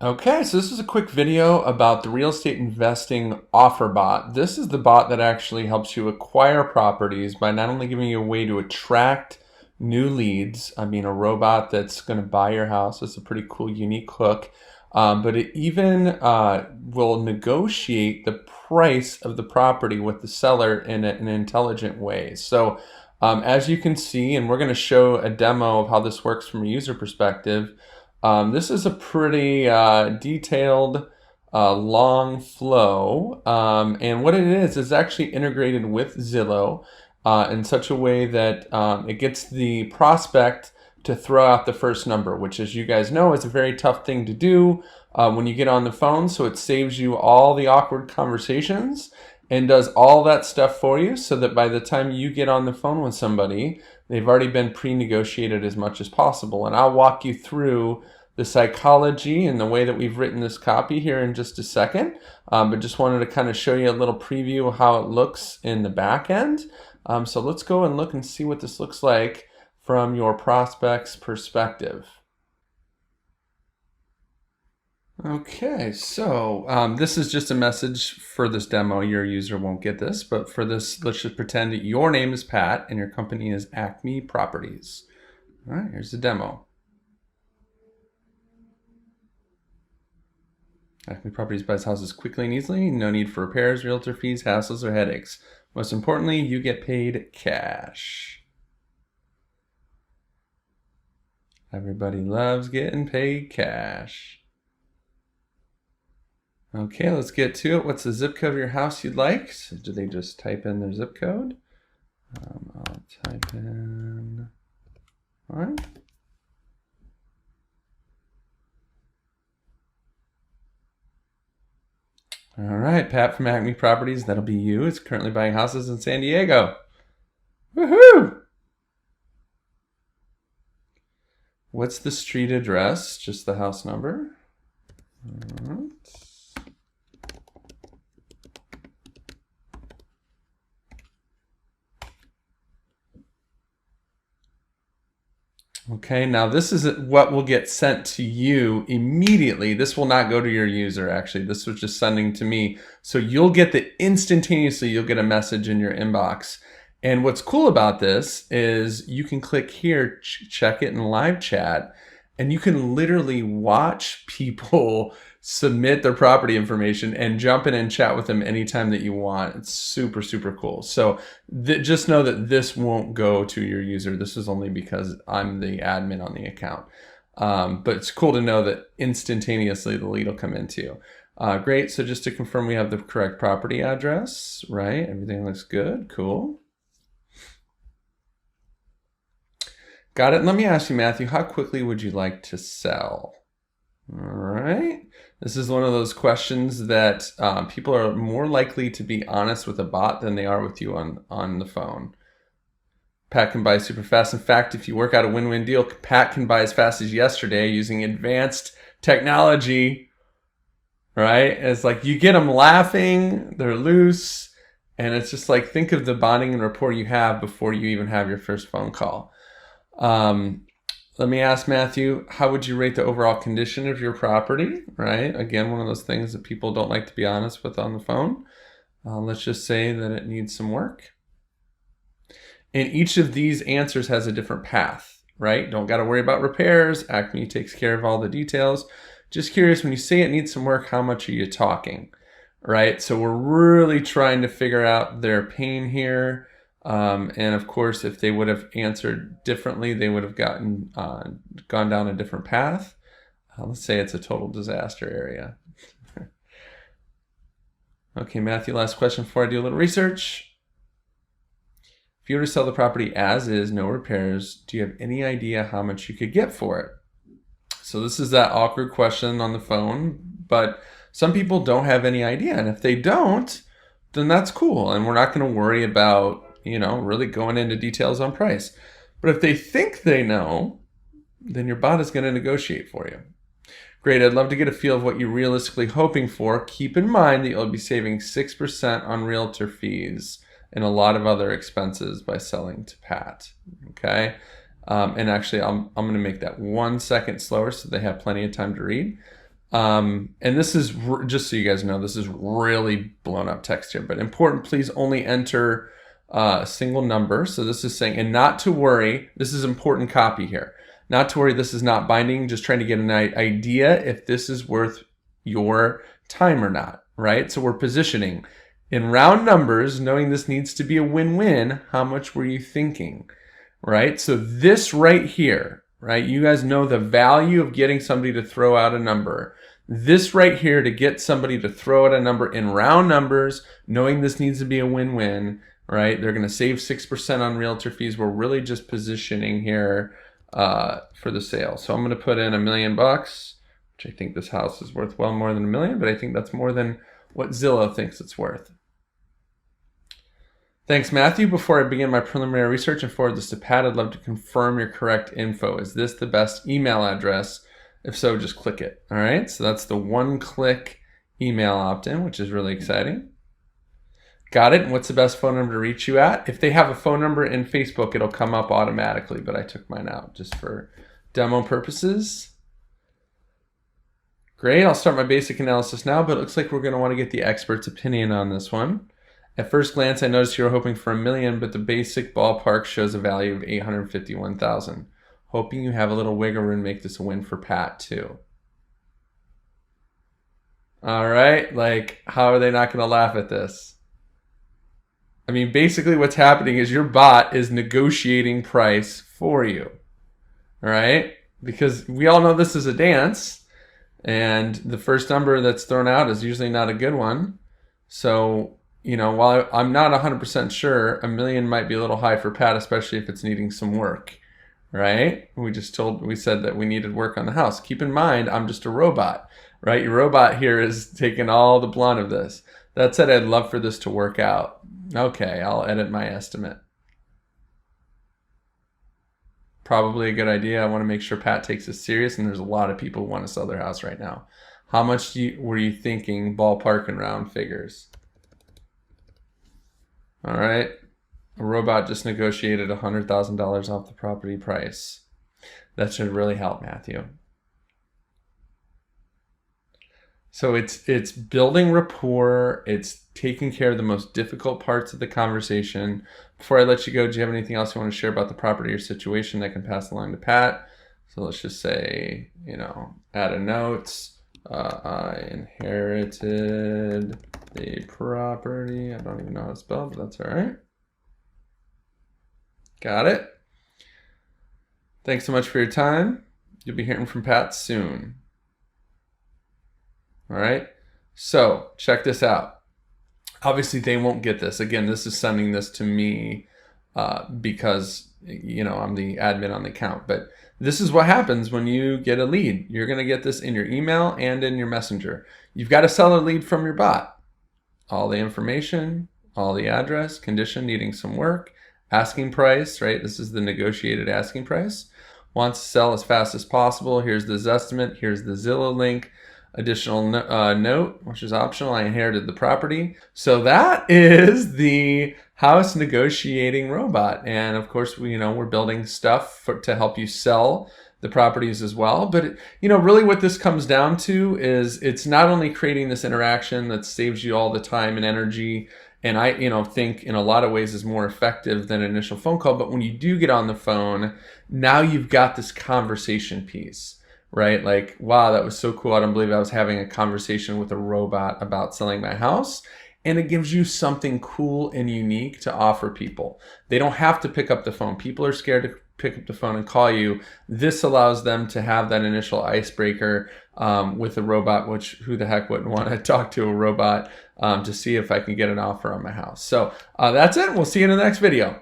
Okay, so this is a quick video about the real estate investing offer bot. This is the bot that actually helps you acquire properties by not only giving you a way to attract new leads, I mean a robot that's going to buy your house. It's a pretty cool, unique hook, but it even will negotiate the price of the property with the seller in an intelligent way. So as you can see, and we're going to show a demo of how this works from a user perspective. This is a pretty detailed, long flow, and what it is actually integrated with Zillow in such a way that it gets the prospect to throw out the first number, which, as you guys know, is a very tough thing to do when you get on the phone. So it saves you all the awkward conversations and does all that stuff for you, so that by the time you get on the phone with somebody, they've already been pre-negotiated as much as possible. And I'll walk you through the psychology and the way that we've written this copy here in just a second, but just wanted to kind of show you a little preview of how it looks in the back end. So let's go and look and see what this looks like from your prospect's perspective. Okay, so this is just a message for this demo. Your user won't get this, but for this, let's just pretend that your name is Pat and your company is Acme Properties. All right, here's the demo. Acme Properties buys houses quickly and easily. No need for repairs, realtor fees, hassles, or headaches. Most importantly, you get paid cash. Everybody loves getting paid cash. Okay, let's get to it. What's the zip code of your house you'd like? So do they just type in their zip code? I'll type in, all right. All right, Pat from Acme Properties, that'll be you. It's currently buying houses in San Diego. Woohoo! What's the street address? Just the house number. All right. Okay, now this is what will get sent to you immediately. This will not go to your user, actually. This was just sending to me. So you'll get instantaneously, you'll get a message in your inbox. And what's cool about this is you can click here, check it in live chat, and you can literally watch people submit their property information and jump in and chat with them anytime that you want. It's super, super cool. So just know that this won't go to your user. This is only because I'm the admin on the account. But it's cool to know that instantaneously the lead will come into you. Great. So just to confirm, we have the correct property address, right? Everything looks good. Cool. Got it. Let me ask you, Matthew, how quickly would you like to sell? All right. This is one of those questions that people are more likely to be honest with a bot than they are with you on the phone. Pat can buy super fast. In fact, if you work out a win-win deal, Pat can buy as fast as yesterday using advanced technology, right? It's like you get them laughing, they're loose, and it's just like, think of the bonding and rapport you have before you even have your first phone call. Let me ask Matthew, how would you rate the overall condition of your property, right? Again, one of those things that people don't like to be honest with on the phone. Let's just say that it needs some work. And each of these answers has a different path, right? Don't got to worry about repairs. Acme takes care of all the details. Just curious, when you say it needs some work, how much are you talking, right? So we're really trying to figure out their pain here. And of course, if they would have answered differently, they would have gone down a different path. Let's say it's a total disaster area. Okay, Matthew, last question before I do a little research. If you were to sell the property as is, no repairs, do you have any idea how much you could get for it? So this is that awkward question on the phone, but some people don't have any idea. And if they don't, then that's cool. And we're not going to worry about really going into details on price. But if they think they know, then your bot is going to negotiate for you. Great, I'd love to get a feel of what you're realistically hoping for. Keep in mind that you'll be saving 6% on realtor fees and a lot of other expenses by selling to Pat, okay? And actually, I'm going to make that 1 second slower so they have plenty of time to read. And this is, just so you guys know, this is really blown up text here, but important, please only enter a single number. So this is saying, and not to worry, this is important copy here. Not to worry, this is not binding, just trying to get an idea if this is worth your time or not, right? So we're positioning. In round numbers, knowing this needs to be a win-win, how much were you thinking, right? So this right here, right? You guys know the value of getting somebody to throw out a number. This right here to get somebody to throw out a number in round numbers, knowing this needs to be a win-win, right? They're going to save 6% on realtor fees. We're really just positioning here for the sale. So I'm going to put in $1 million, which I think this house is worth well more than $1 million, but I think that's more than what Zillow thinks it's worth. Thanks, Matthew. Before I begin my preliminary research and forward this to Pat, I'd love to confirm your correct info. Is this the best email address? If so, just click it. All right, so that's the one-click email opt-in, which is really exciting. Got it. And what's the best phone number to reach you at? If they have a phone number in Facebook, it'll come up automatically, but I took mine out just for demo purposes. Great. I'll start my basic analysis now, but it looks like we're going to want to get the expert's opinion on this one. At first glance, I noticed you were hoping for $1 million, but the basic ballpark shows a value of $851,000. Hoping you have a little wiggle room to make this a win for Pat too. All right, like, how are they not going to laugh at this? I mean, basically what's happening is your bot is negotiating price for you. All right, because we all know this is a dance, and the first number that's thrown out is usually not a good one. So, you know, while I'm not 100% sure, $1 million might be a little high for Pat, especially if it's needing some work, right? We said that we needed work on the house. Keep in mind, I'm just a robot, right? Your robot here is taking all the blunt of this. That said, I'd love for this to work out. Okay, I'll edit my estimate. Probably a good idea. I want to make sure Pat takes this serious, and there's a lot of people who want to sell their house right now. How much were you thinking ballpark and round figures? All right, a robot just negotiated $100,000 off the property price. That should really help, Matthew. So it's building rapport, it's taking care of the most difficult parts of the conversation. Before I let you go, do you have anything else you want to share about the property or situation I can pass along to Pat? So let's just say, you know, add a note. I inherited the property. I don't even know how to spell, but that's all right. Got it. Thanks so much for your time. You'll be hearing from Pat soon. All right. So check this out. Obviously, they won't get this. Again, this is sending this to me because, you know, I'm the admin on the account. But this is what happens when you get a lead. You're going to get this in your email and in your messenger. You've got to sell a lead from your bot. All the information, all the address, condition, needing some work, asking price, right? This is the negotiated asking price. Wants to sell as fast as possible. Here's the Zestimate. Here's the Zillow link. Additional note, which is optional. I inherited the property. So that is the house negotiating robot. And of course, we're building stuff to help you sell the properties as well. But really what this comes down to is it's not only creating this interaction that saves you all the time and energy, and I think in a lot of ways is more effective than an initial phone call, but when you do get on the phone, now you've got this conversation piece. Right? Like, wow, that was so cool. I don't believe I was having a conversation with a robot about selling my house. And it gives you something cool and unique to offer people. They don't have to pick up the phone. People are scared to pick up the phone and call you. This allows them to have that initial icebreaker with a robot, which who the heck wouldn't want to talk to a robot to see if I can get an offer on my house. So that's it. We'll see you in the next video.